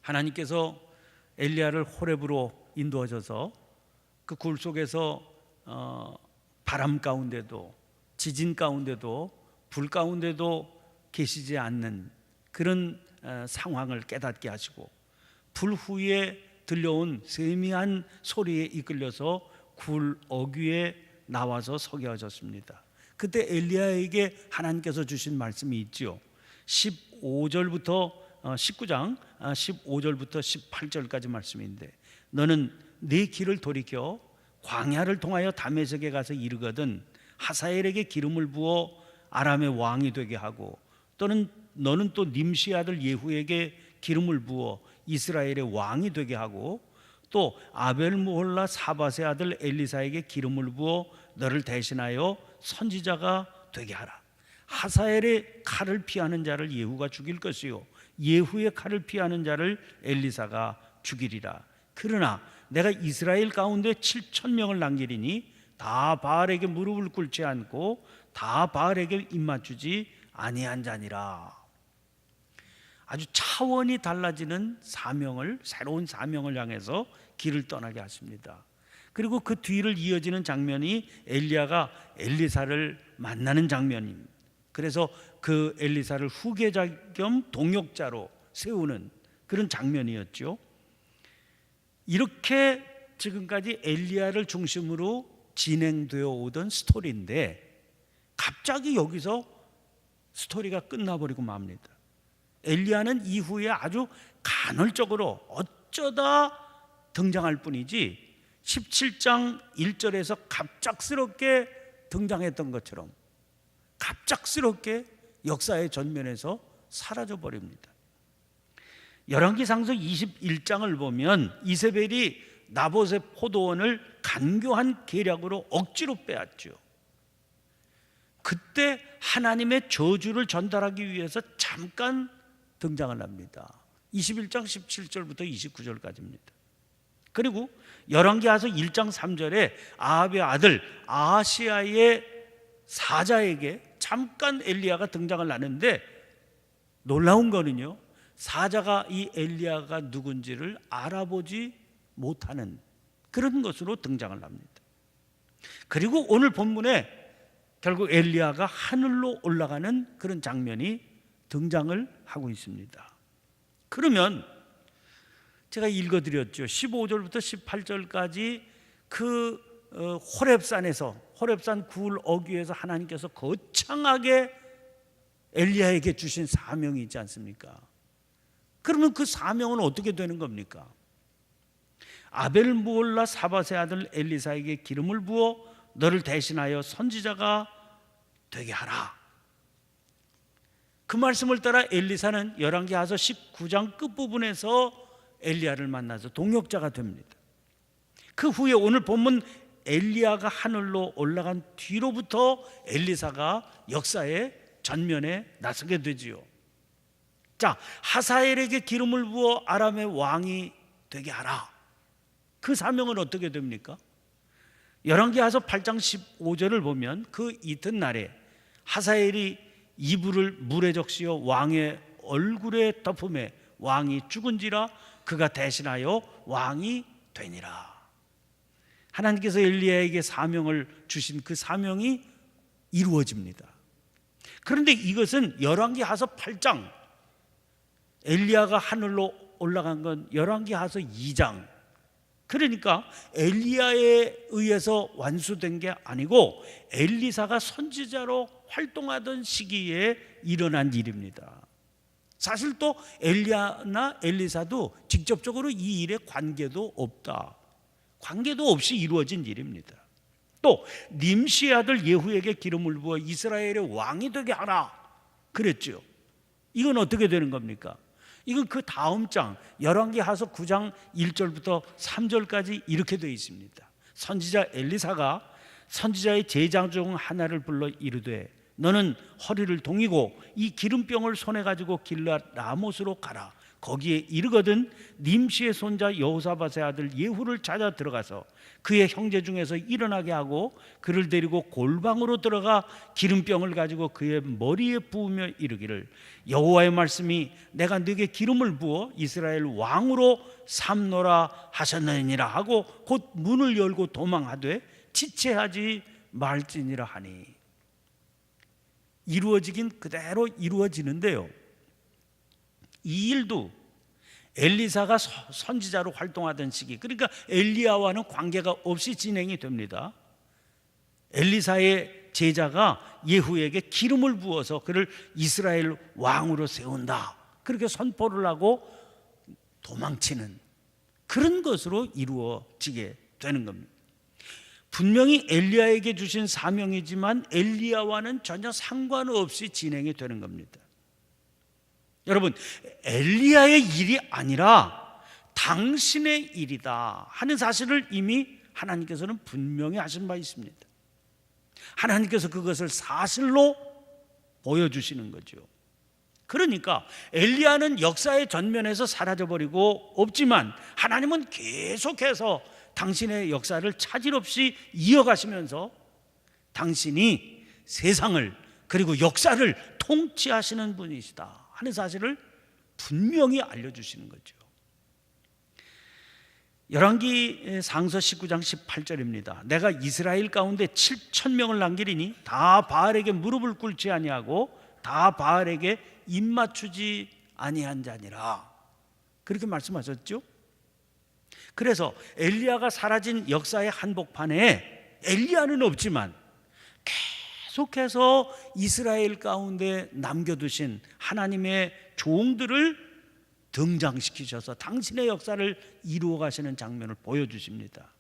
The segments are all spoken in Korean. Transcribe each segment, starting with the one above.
하나님께서 엘리야를 호렙으로 인도하셔서 그 굴 속에서 바람 가운데도 지진 가운데도 불 가운데도 계시지 않는 그런 상황을 깨닫게 하시고, 불 후에 들려온 세미한 소리에 이끌려서 굴 어귀에 나와서 서게 하셨습니다. 그때 엘리야에게 하나님께서 주신 말씀이 있죠. 19장 15절부터 18절까지 말씀인데, 너는 네 길을 돌이켜 광야를 통하여 다메섹에 가서 이르거든 하사엘에게 기름을 부어 아람의 왕이 되게 하고, 또는 너는 또 님시 아들 예후에게 기름을 부어 이스라엘의 왕이 되게 하고, 또 아벨무홀라 사밧의 아들 엘리사에게 기름을 부어 너를 대신하여 선지자가 되게 하라. 하사엘의 칼을 피하는 자를 예후가 죽일 것이요 예후의 칼을 피하는 자를 엘리사가 죽이리라. 그러나 내가 이스라엘 가운데 7,000명을 남기리니 다 바알에게 무릎을 꿇지 않고 다 바알에게 입맞추지 아니한 자니라. 아주 차원이 달라지는 사명을, 새로운 사명을 향해서 길을 떠나게 하십니다. 그리고 그 뒤를 이어지는 장면이 엘리야가 엘리사를 만나는 장면입니다. 그래서 그 엘리사를 후계자 겸 동역자로 세우는 그런 장면이었죠. 이렇게 지금까지 엘리야를 중심으로 진행되어 오던 스토리인데, 갑자기 여기서 스토리가 끝나버리고 맙니다. 엘리야는 이후에 아주 간헐적으로 어쩌다 등장할 뿐이지 17장 1절에서 갑작스럽게 등장했던 것처럼 갑작스럽게 역사의 전면에서 사라져버립니다. 열왕기상서 21장을 보면 이세벨이 나봇의 포도원을 간교한 계략으로 억지로 빼앗죠. 그때 하나님의 저주를 전달하기 위해서 잠깐 등장을 합니다. 21장 17절부터 29절까지입니다. 그리고 열왕기하서 1장 3절에 아합의 아들 아하시야의 사자에게 잠깐 엘리야가 등장을 하는데, 놀라운 거는요, 사자가 이 엘리야가 누군지를 알아보지 못하는 그런 것으로 등장을 합니다. 그리고 오늘 본문에 결국 엘리야가 하늘로 올라가는 그런 장면이 등장을 하고 있습니다. 그러면 제가 읽어드렸죠. 15절부터 18절까지 그 호렙산 굴 어귀에서 하나님께서 거창하게 엘리야에게 주신 사명이 있지 않습니까? 그러면 그 사명은 어떻게 되는 겁니까? 아벨무홀라 사밧의 아들 엘리사에게 기름을 부어 너를 대신하여 선지자가 되게 하라. 그 말씀을 따라 엘리사는 열왕기하서 19장 끝부분에서 엘리야를 만나서 동역자가 됩니다. 그 후에 오늘 본문 엘리야가 하늘로 올라간 뒤로부터 엘리사가 역사의 전면에 나서게 되지요. 자, 하사엘에게 기름을 부어 아람의 왕이 되게 하라. 그 사명은 어떻게 됩니까? 열왕기하서 8장 15절을 보면 그 이튿날에 하사엘이 이불을 물에 적시어 왕의 얼굴에 덮음에 왕이 죽은지라 그가 대신하여 왕이 되니라. 하나님께서 엘리야에게 사명을 주신 그 사명이 이루어집니다. 그런데 이것은 열왕기하서 8장, 엘리야가 하늘로 올라간 건 열왕기하서 2장, 그러니까 엘리야에 의해서 완수된 게 아니고 엘리사가 선지자로 활동하던 시기에 일어난 일입니다. 사실 또 엘리야나 엘리사도 직접적으로 이 일에 관계도 없이 이루어진 일입니다. 또 님시 아들 예후에게 기름을 부어 이스라엘의 왕이 되게 하라 그랬죠. 이건 어떻게 되는 겁니까? 이건 그 다음 장 열왕기하서 9장 1절부터 3절까지 이렇게 되어 있습니다. 선지자 엘리사가 선지자의 제자 중 하나를 불러 이르되 너는 허리를 동이고 이 기름병을 손에 가지고 길앗 라못으로 가라. 거기에 이르거든 님시의 손자 여호사밧의 아들 예후를 찾아 들어가서 그의 형제 중에서 일어나게 하고 그를 데리고 골방으로 들어가 기름병을 가지고 그의 머리에 부으며 이르기를 여호와의 말씀이 내가 네게 기름을 부어 이스라엘 왕으로 삼노라 하셨느니라 하고 곧 문을 열고 도망하되 지체하지 말지니라 하니. 이루어지긴 그대로 이루어지는데요, 이 일도 엘리사가 선지자로 활동하던 시기, 그러니까 엘리야와는 관계가 없이 진행이 됩니다. 엘리사의 제자가 예후에게 기름을 부어서 그를 이스라엘 왕으로 세운다, 그렇게 선포를 하고 도망치는 그런 것으로 이루어지게 되는 겁니다. 분명히 엘리야에게 주신 사명이지만 엘리야와는 전혀 상관없이 진행이 되는 겁니다. 여러분, 엘리야의 일이 아니라 당신의 일이다 하는 사실을 이미 하나님께서는 분명히 하신 바 있습니다. 하나님께서 그것을 사실로 보여주시는 거죠. 그러니까 엘리야는 역사의 전면에서 사라져버리고 없지만 하나님은 계속해서 당신의 역사를 차질 없이 이어가시면서 당신이 세상을 그리고 역사를 통치하시는 분이시다 하는 사실을 분명히 알려주시는 거죠. 열왕기 상서 19장 18절입니다. 내가 이스라엘 가운데 7,000명을 남기리니 다 바알에게 무릎을 꿇지 아니하고 다 바알에게 입맞추지 아니한 자니라, 그렇게 말씀하셨죠. 그래서 엘리야가 사라진 역사의 한복판에 엘리야는 없지만 계속해서 이스라엘 가운데 남겨두신 하나님의 종들을 등장시키셔서 당신의 역사를 이루어 가시는 장면을 보여주십니다.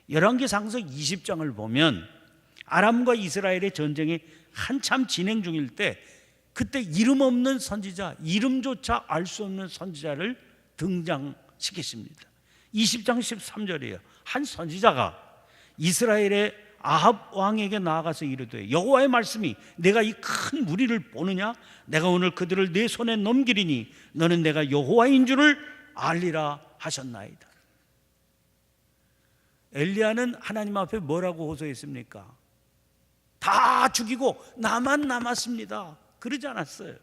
열왕기 상서 20장을 보면 아람과 이스라엘의 전쟁이 한참 진행 중일 때 그때 이름 없는 선지자, 이름조차 알 수 없는 선지자를 등장시키십니다. 20장 13절이에요. 한 선지자가 이스라엘의 아합 왕에게 나아가서 이르되 여호와의 말씀이 내가 이 큰 무리를 보느냐? 내가 오늘 그들을 내 손에 넘기리니 너는 내가 여호와인 줄을 알리라 하셨나이다. 엘리야는 하나님 앞에 뭐라고 호소했습니까? 다 죽이고 나만 남았습니다, 그러지 않았어요.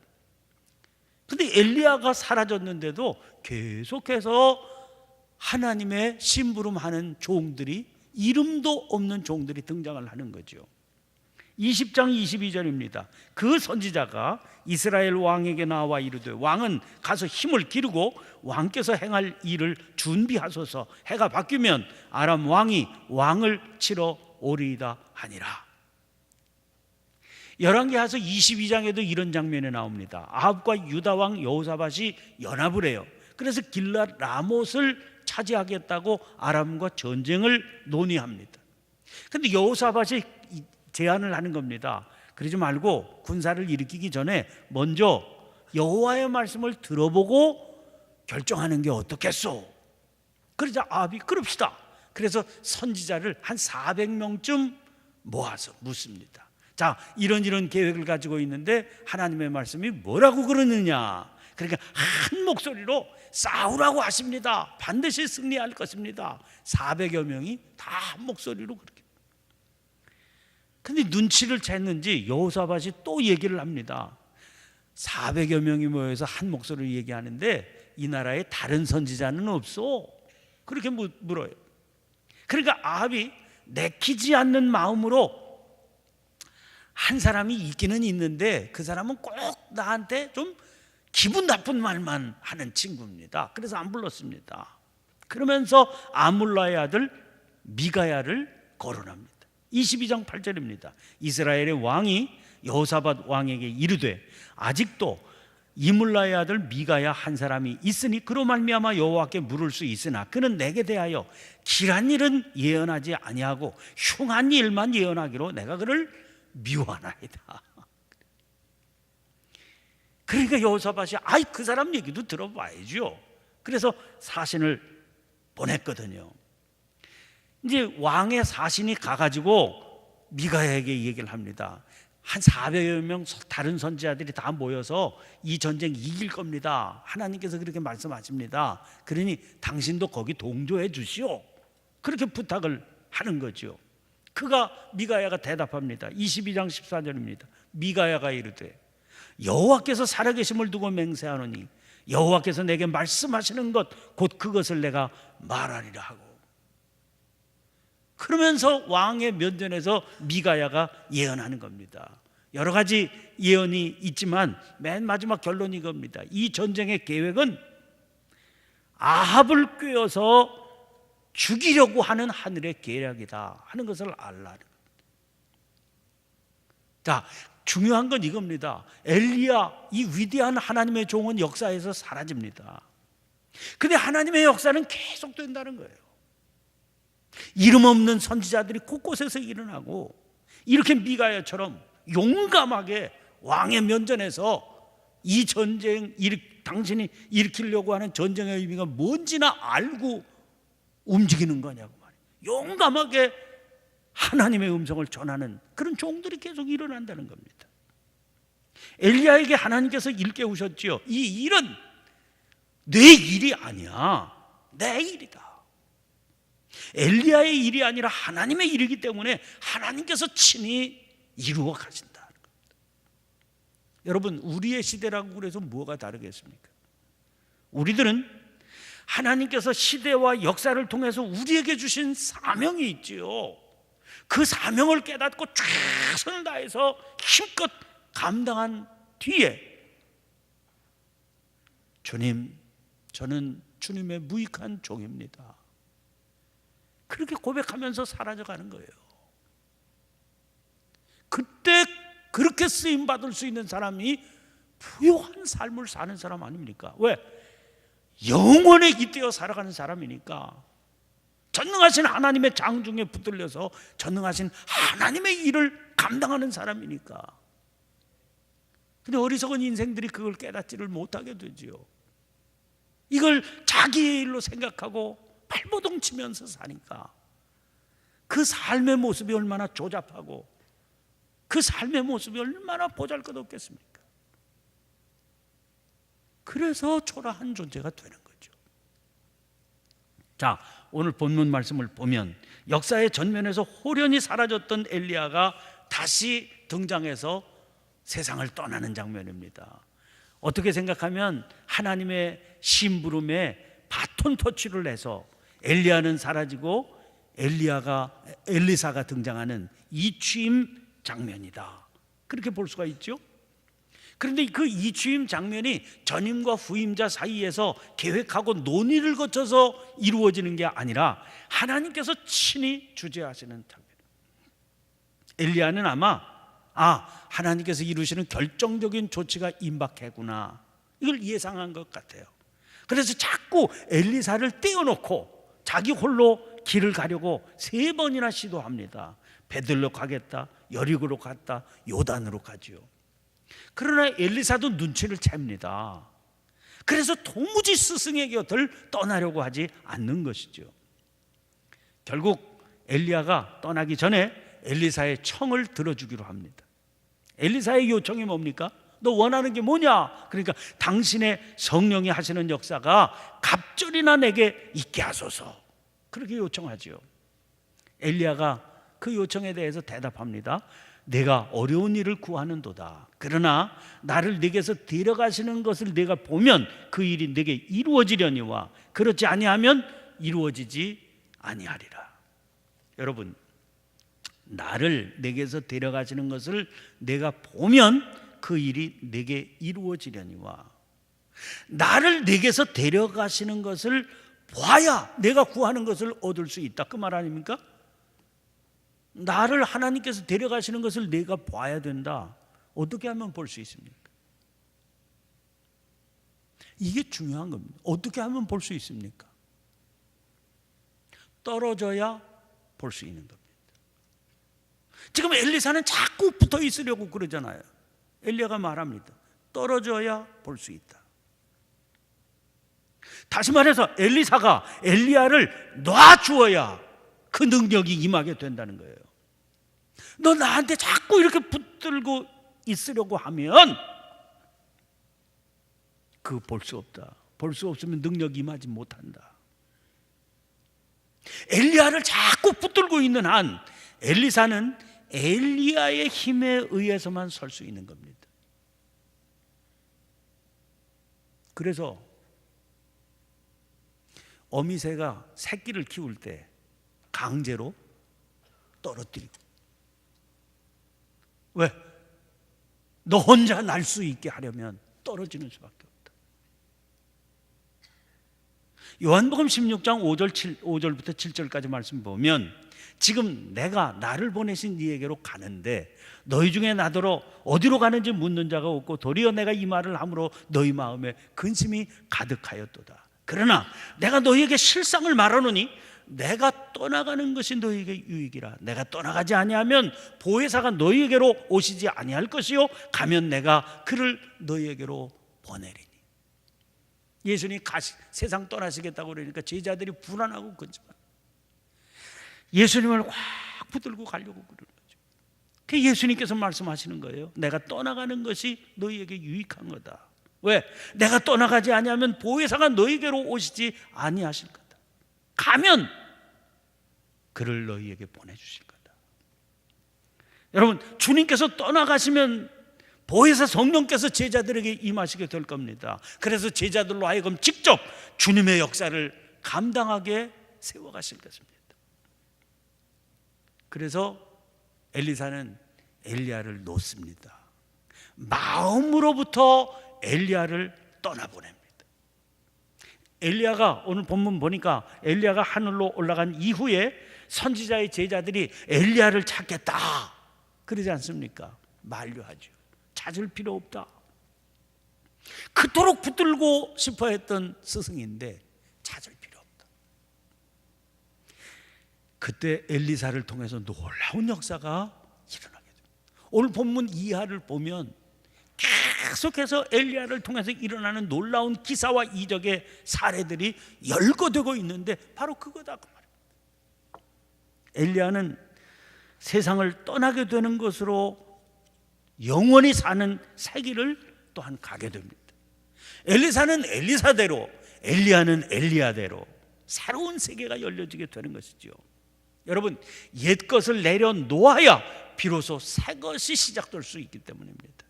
근데 엘리야가 사라졌는데도 계속해서 하나님의 심부름하는 종들이, 이름도 없는 종들이 등장을 하는 거죠. 20장 22절입니다. 그 선지자가 이스라엘 왕에게 나와 이르되 왕은 가서 힘을 기르고 왕께서 행할 일을 준비하소서. 해가 바뀌면 아람 왕이 왕을 치러 오리이다 하니라. 열왕기하서 22장에도 이런 장면이 나옵니다. 아합과 유다 왕 여호사밧이 연합을 해요. 그래서 길랏 라못을 차지하겠다고 아람과 전쟁을 논의합니다. 그런데 여호사밧이 제안을 하는 겁니다. 그러지 말고 군사를 일으키기 전에 먼저 여호와의 말씀을 들어보고 결정하는 게 어떻겠소? 그러자 아합이 그럽시다. 그래서 선지자를 한 400명쯤 모아서 묻습니다. 자, 이런 계획을 가지고 있는데 하나님의 말씀이 뭐라고 그러느냐? 그러니까 한 목소리로 싸우라고 하십니다. 반드시 승리할 것입니다. 400여 명이 다 한 목소리로 그렇게. 근데 눈치를 챘는지 여호사밧이 또 얘기를 합니다. 400여 명이 모여서 한 목소리로 얘기하는데 이 나라에 다른 선지자는 없어, 그렇게 물어요. 그러니까 아합이 내키지 않는 마음으로 한 사람이 있기는 있는데 그 사람은 꼭 나한테 좀 기분 나쁜 말만 하는 친구입니다. 그래서 안 불렀습니다. 그러면서 아물라의 아들 미가야를 거론합니다. 22장 8절입니다. 이스라엘의 왕이 여호사밧 왕에게 이르되 아직도 이물라의 아들 미가야 한 사람이 있으니 그로 말미암아 여호와께 물을 수 있으나 그는 내게 대하여 길한 일은 예언하지 아니하고 흉한 일만 예언하기로 내가 그를 미워하나이다. 그러니까 여호사밧이 그 사람 얘기도 들어봐야죠. 그래서 사신을 보냈거든요. 이제 왕의 사신이 가가지고 미가야에게 얘기를 합니다. 한 400여 명 다른 선지자들이 다 모여서 이 전쟁 이길 겁니다. 하나님께서 그렇게 말씀하십니다. 그러니 당신도 거기 동조해 주시오. 그렇게 부탁을 하는 거죠. 그가 미가야가 대답합니다. 22장 14절입니다. 미가야가 이르되 여호와께서 살아계심을 두고 맹세하노니 여호와께서 내게 말씀하시는 것 곧 그것을 내가 말하리라 하고, 그러면서 왕의 면전에서 미가야가 예언하는 겁니다. 여러 가지 예언이 있지만 맨 마지막 결론이 이겁니다. 이 전쟁의 계획은 아합을 꿰어서 죽이려고 하는 하늘의 계략이다 하는 것을 알라는 겁니다. 자, 중요한 건 이겁니다. 엘리야, 이 위대한 하나님의 종은 역사에서 사라집니다. 근데 하나님의 역사는 계속된다는 거예요. 이름 없는 선지자들이 곳곳에서 일어나고, 이렇게 미가야처럼 용감하게 왕의 면전에서 이 전쟁, 당신이 일으키려고 하는 전쟁의 의미가 뭔지나 알고 움직이는 거냐고 말이에요. 용감하게 하나님의 음성을 전하는 그런 종들이 계속 일어난다는 겁니다. 엘리야에게 하나님께서 일깨우셨지요. 이 일은 내 일이 아니야, 내 일이다. 엘리야의 일이 아니라 하나님의 일이기 때문에 하나님께서 친히 이루어 가신다는 겁니다. 여러분, 우리의 시대라고 그래서 뭐가 다르겠습니까? 우리들은 하나님께서 시대와 역사를 통해서 우리에게 주신 사명이 있지요. 그 사명을 깨닫고 최선을 다해서 힘껏 감당한 뒤에 주님, 저는 주님의 무익한 종입니다, 그렇게 고백하면서 사라져가는 거예요. 그때 그렇게 쓰임받을 수 있는 사람이 부요한 삶을 사는 사람 아닙니까? 왜? 영원에 깃대어 살아가는 사람이니까. 전능하신 하나님의 장중에 붙들려서 전능하신 하나님의 일을 감당하는 사람이니까. 근데 어리석은 인생들이 그걸 깨닫지를 못하게 되지요. 이걸 자기의 일로 생각하고 발버둥 치면서 사니까 그 삶의 모습이 얼마나 조잡하고 그 삶의 모습이 얼마나 보잘것없겠습니까? 그래서 초라한 존재가 되는 거죠. 자, 오늘 본문 말씀을 보면 역사의 전면에서 호련히 사라졌던 엘리야가 다시 등장해서 세상을 떠나는 장면입니다. 어떻게 생각하면 하나님의 심부름에 바톤 터치를 해서 엘리야는 사라지고 엘리사가 등장하는 이 취임 장면이다, 그렇게 볼 수가 있죠. 그런데 그 이 취임 장면이 전임과 후임자 사이에서 계획하고 논의를 거쳐서 이루어지는 게 아니라 하나님께서 친히 주재하시는 장면입니다. 엘리야는 아마 하나님께서 이루시는 결정적인 조치가 임박했구나, 이걸 예상한 것 같아요. 그래서 자꾸 엘리사를 떼어놓고 자기 홀로 길을 가려고 3번이나 시도합니다. 베들로 가겠다, 여리고로 갔다, 요단으로 가지요. 그러나 엘리사도 눈치를 챕니다. 그래서 도무지 스승의 곁을 떠나려고 하지 않는 것이죠. 결국 엘리야가 떠나기 전에 엘리사의 청을 들어주기로 합니다. 엘리사의 요청이 뭡니까? 너 원하는 게 뭐냐? 그러니까 당신의 성령이 하시는 역사가 갑절이나 내게 있게 하소서, 그렇게 요청하지요. 엘리야가 그 요청에 대해서 대답합니다. 내가 어려운 일을 구하는도다. 그러나 나를 네게서 데려가시는 것을 내가 보면 그 일이 내게 이루어지려니와 그렇지 아니하면 이루어지지 아니하리라. 여러분, 나를 내게서 데려가시는 것을 내가 보면 그 일이 내게 이루어지려니와, 나를 내게서 데려가시는 것을 봐야 내가 구하는 것을 얻을 수 있다, 그 말 아닙니까? 나를 하나님께서 데려가시는 것을 내가 봐야 된다. 어떻게 하면 볼 수 있습니까? 이게 중요한 겁니다. 어떻게 하면 볼 수 있습니까? 떨어져야 볼 수 있는 겁니다. 지금 엘리사는 자꾸 붙어 있으려고 그러잖아요. 엘리야가 말합니다. 떨어져야 볼 수 있다. 다시 말해서 엘리사가 엘리야를 놔주어야 그 능력이 임하게 된다는 거예요. 너 나한테 자꾸 이렇게 붙들고 있으려고 하면 그거 볼 수 없다. 볼 수 없으면 능력이 임하지 못한다. 엘리야를 자꾸 붙들고 있는 한 엘리사는 엘리야의 힘에 의해서만 설 수 있는 겁니다. 그래서 어미새가 새끼를 키울 때 강제로 떨어뜨리고, 왜? 너 혼자 날 수 있게 하려면 떨어지는 수밖에 없다. 요한복음 16장 5절부터 7절까지 말씀 보면, 지금 내가 나를 보내신 네에게로 가는데 너희 중에 나더러 어디로 가는지 묻는 자가 없고 도리어 내가 이 말을 함으로 너희 마음에 근심이 가득하였도다. 그러나 내가 너희에게 실상을 말하노니 내가 떠나가는 것이 너희에게 유익이라. 내가 떠나가지 아니하면 보혜사가 너희에게로 오시지 아니할 것이요 가면 내가 그를 너희에게로 보내리니. 예수님이 세상 떠나시겠다고 그러니까 제자들이 불안하고 근심합니다. 예수님을 확 붙들고 가려고 그러는 거죠. 그 예수님께서 말씀하시는 거예요. 내가 떠나가는 것이 너희에게 유익한 거다. 왜? 내가 떠나가지 아니하면 보혜사가 너희에게로 오시지 아니하실 거다. 가면 그를 너희에게 보내주실 거다. 여러분, 주님께서 떠나가시면 보혜사 성령께서 제자들에게 임하시게 될 겁니다. 그래서 제자들로 하여금 직접 주님의 역사를 감당하게 세워가실 것입니다. 그래서 엘리사는 엘리야를 놓습니다. 마음으로부터 엘리야를 떠나보냅니다. 엘리야가 오늘 본문 보니까 엘리야가 하늘로 올라간 이후에 선지자의 제자들이 엘리야를 찾겠다 그러지 않습니까? 만류하죠. 찾을 필요 없다. 그토록 붙들고 싶어 했던 스승인데 찾을 필요 없다. 그때 엘리사를 통해서 놀라운 역사가 일어나게 됩니다. 오늘 본문 이하를 보면 계속해서 엘리야를 통해서 일어나는 놀라운 기사와 이적의 사례들이 열거되고 있는데 바로 그거다 그 말입니다. 엘리야는 세상을 떠나게 되는 것으로 영원히 사는 세기를 또한 가게 됩니다. 엘리사는 엘리사대로, 엘리야는 엘리야대로 새로운 세계가 열려지게 되는 것이죠. 여러분, 옛 것을 내려놓아야 비로소 새 것이 시작될 수 있기 때문입니다.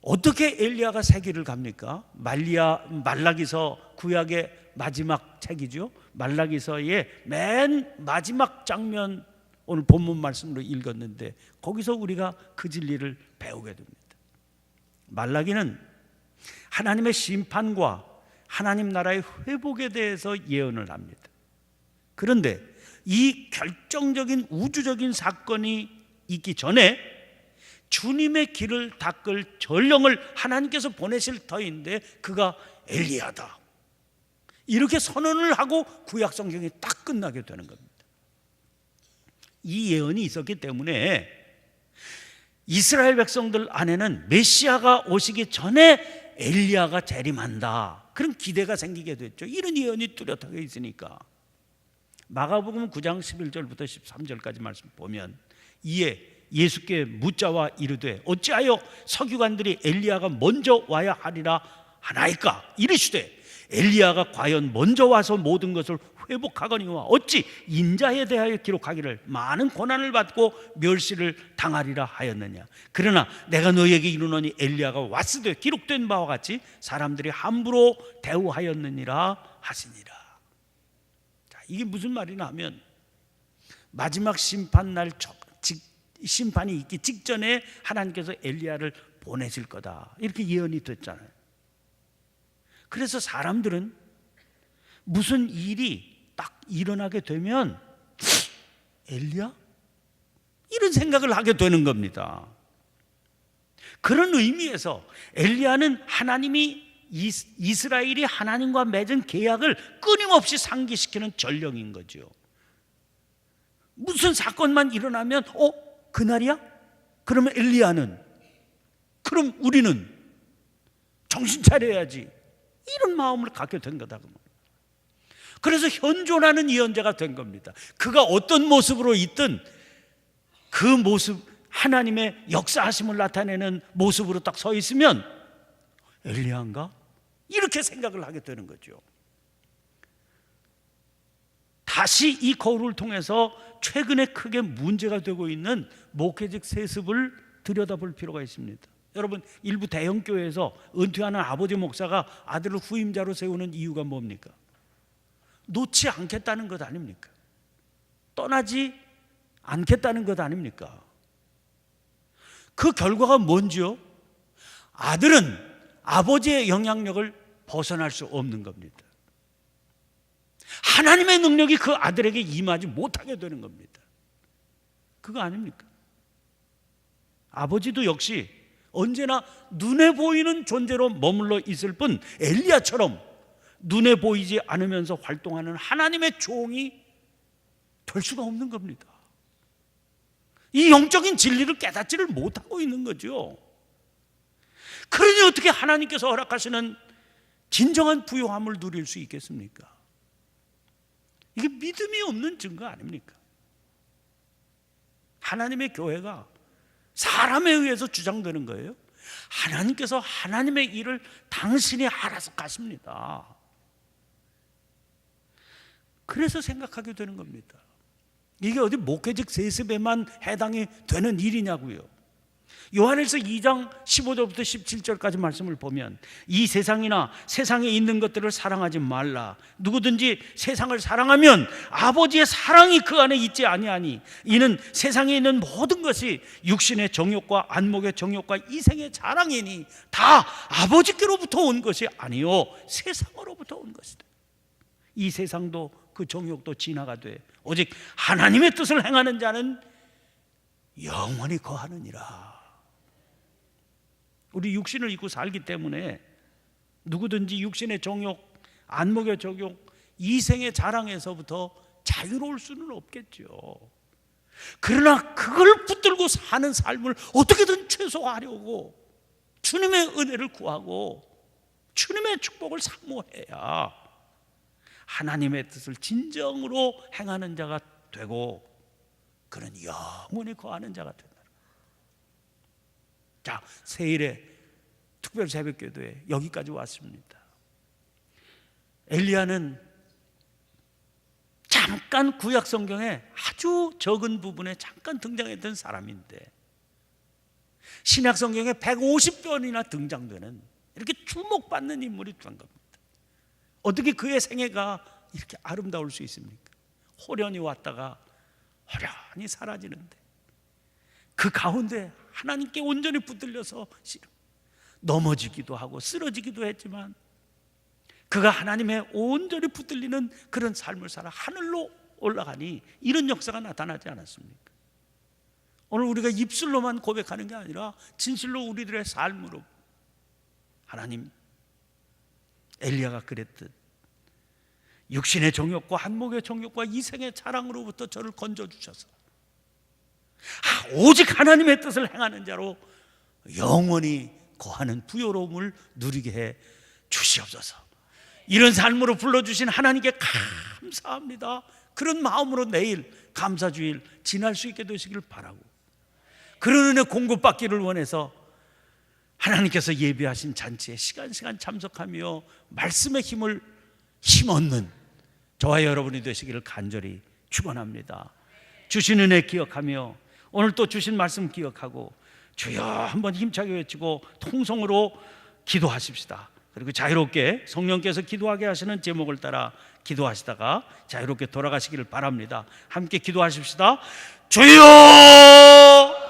어떻게 엘리야가 세기를 갑니까? 말라기서 구약의 마지막 책이죠. 말라기서의 맨 마지막 장면 오늘 본문 말씀으로 읽었는데 거기서 우리가 그 진리를 배우게 됩니다. 말라기는 하나님의 심판과 하나님 나라의 회복에 대해서 예언을 합니다. 그런데 이 결정적인 우주적인 사건이 있기 전에 주님의 길을 닦을 전령을 하나님께서 보내실 터인데 그가 엘리야다 이렇게 선언을 하고 구약 성경이 딱 끝나게 되는 겁니다. 이 예언이 있었기 때문에 이스라엘 백성들 안에는 메시아가 오시기 전에 엘리야가 재림한다 그런 기대가 생기게 됐죠. 이런 예언이 뚜렷하게 있으니까. 마가복음 9장 11절부터 13절까지 말씀 보면 이에 예수께 묻자와 이르되 어찌하여 서기관들이 엘리야가 먼저 와야 하리라 하나이까 이르시되 엘리야가 과연 먼저 와서 모든 것을 회복하거니와 어찌 인자에 대하여 기록하기를 많은 고난을 받고 멸시를 당하리라 하였느냐. 그러나 내가 너희에게 이르노니 엘리야가 왔으되 기록된 바와 같이 사람들이 함부로 대우하였느니라 하시니라. 자, 이게 무슨 말이냐 하면 마지막 심판날 심판이 있기 직전에 하나님께서 엘리야를 보내실 거다 이렇게 예언이 됐잖아요. 그래서 사람들은 무슨 일이 딱 일어나게 되면 엘리야? 이런 생각을 하게 되는 겁니다. 그런 의미에서 엘리야는 하나님이 이스라엘이 하나님과 맺은 계약을 끊임없이 상기시키는 전령인 거죠. 무슨 사건만 일어나면 그날이야? 그러면 엘리야는? 그럼 우리는 정신 차려야지 이런 마음을 갖게 된 거다. 그래서 현존하는 예언자가 된 겁니다. 그가 어떤 모습으로 있든 그 모습 하나님의 역사하심을 나타내는 모습으로 딱 서 있으면 엘리야인가? 이렇게 생각을 하게 되는 거죠. 다시 이 거울을 통해서 최근에 크게 문제가 되고 있는 목회적 세습을 들여다볼 필요가 있습니다. 여러분, 일부 대형 교회에서 은퇴하는 아버지 목사가 아들을 후임자로 세우는 이유가 뭡니까? 놓지 않겠다는 것 아닙니까? 떠나지 않겠다는 것 아닙니까? 그 결과가 뭔지요? 아들은 아버지의 영향력을 벗어날 수 없는 겁니다. 하나님의 능력이 그 아들에게 임하지 못하게 되는 겁니다. 그거 아닙니까? 아버지도 역시 언제나 눈에 보이는 존재로 머물러 있을 뿐 엘리야처럼 눈에 보이지 않으면서 활동하는 하나님의 종이 될 수가 없는 겁니다. 이 영적인 진리를 깨닫지를 못하고 있는 거죠. 그러니 어떻게 하나님께서 허락하시는 진정한 부요함을 누릴 수 있겠습니까? 이게 믿음이 없는 증거 아닙니까? 하나님의 교회가 사람에 의해서 주장되는 거예요? 하나님께서 하나님의 일을 당신이 알아서 가십니다. 그래서 생각하게 되는 겁니다. 이게 어디 목회적 세습에만 해당이 되는 일이냐고요. 요한일서 2장 15절부터 17절까지 말씀을 보면 이 세상이나 세상에 있는 것들을 사랑하지 말라. 누구든지 세상을 사랑하면 아버지의 사랑이 그 안에 있지 아니하니 이는 세상에 있는 모든 것이 육신의 정욕과 안목의 정욕과 이생의 자랑이니 다 아버지께로부터 온 것이 아니요 세상으로부터 온 것이다. 이 세상도 그 정욕도 지나가되 오직 하나님의 뜻을 행하는 자는 영원히 거하느니라. 우리 육신을 입고 살기 때문에 누구든지 육신의 정욕, 안목의 정욕, 이생의 자랑에서부터 자유로울 수는 없겠죠. 그러나 그걸 붙들고 사는 삶을 어떻게든 최소화하려고 주님의 은혜를 구하고 주님의 축복을 사모해야 하나님의 뜻을 진정으로 행하는 자가 되고 그는 영원히 거하는 자가 된다. 자, 세일의 특별 새벽기도에 여기까지 왔습니다. 엘리야는 잠깐 구약 성경에 아주 적은 부분에 잠깐 등장했던 사람인데 신약 성경에 150번이나 등장되는 이렇게 주목받는 인물이 된 겁니다. 어떻게 그의 생애가 이렇게 아름다울 수 있습니까? 호련히 왔다가 호련히 사라지는데 그 가운데 하나님께 온전히 붙들려서 넘어지기도 하고 쓰러지기도 했지만 그가 하나님의 온전히 붙들리는 그런 삶을 살아 하늘로 올라가니 이런 역사가 나타나지 않았습니까? 오늘 우리가 입술로만 고백하는 게 아니라 진실로 우리들의 삶으로 하나님, 엘리야가 그랬듯 육신의 정욕과 한목의 정욕과 이생의 자랑으로부터 저를 건져주셔서 오직 하나님의 뜻을 행하는 자로 영원히 거하는 부요로움을 누리게 해 주시옵소서. 이런 삶으로 불러주신 하나님께 감사합니다. 그런 마음으로 내일 감사주일 지날 수 있게 되시길 바라고 그런 은혜 공급받기를 원해서 하나님께서 예비하신 잔치에 시간 참석하며 말씀의 힘을 힘없는 저와 여러분이 되시기를 간절히 축원합니다. 주신 은혜 기억하며 오늘 또 주신 말씀 기억하고 주여 한번 힘차게 외치고 통성으로 기도하십시다. 그리고 자유롭게 성령께서 기도하게 하시는 제목을 따라 기도하시다가 자유롭게 돌아가시기를 바랍니다. 함께 기도하십시다. 주여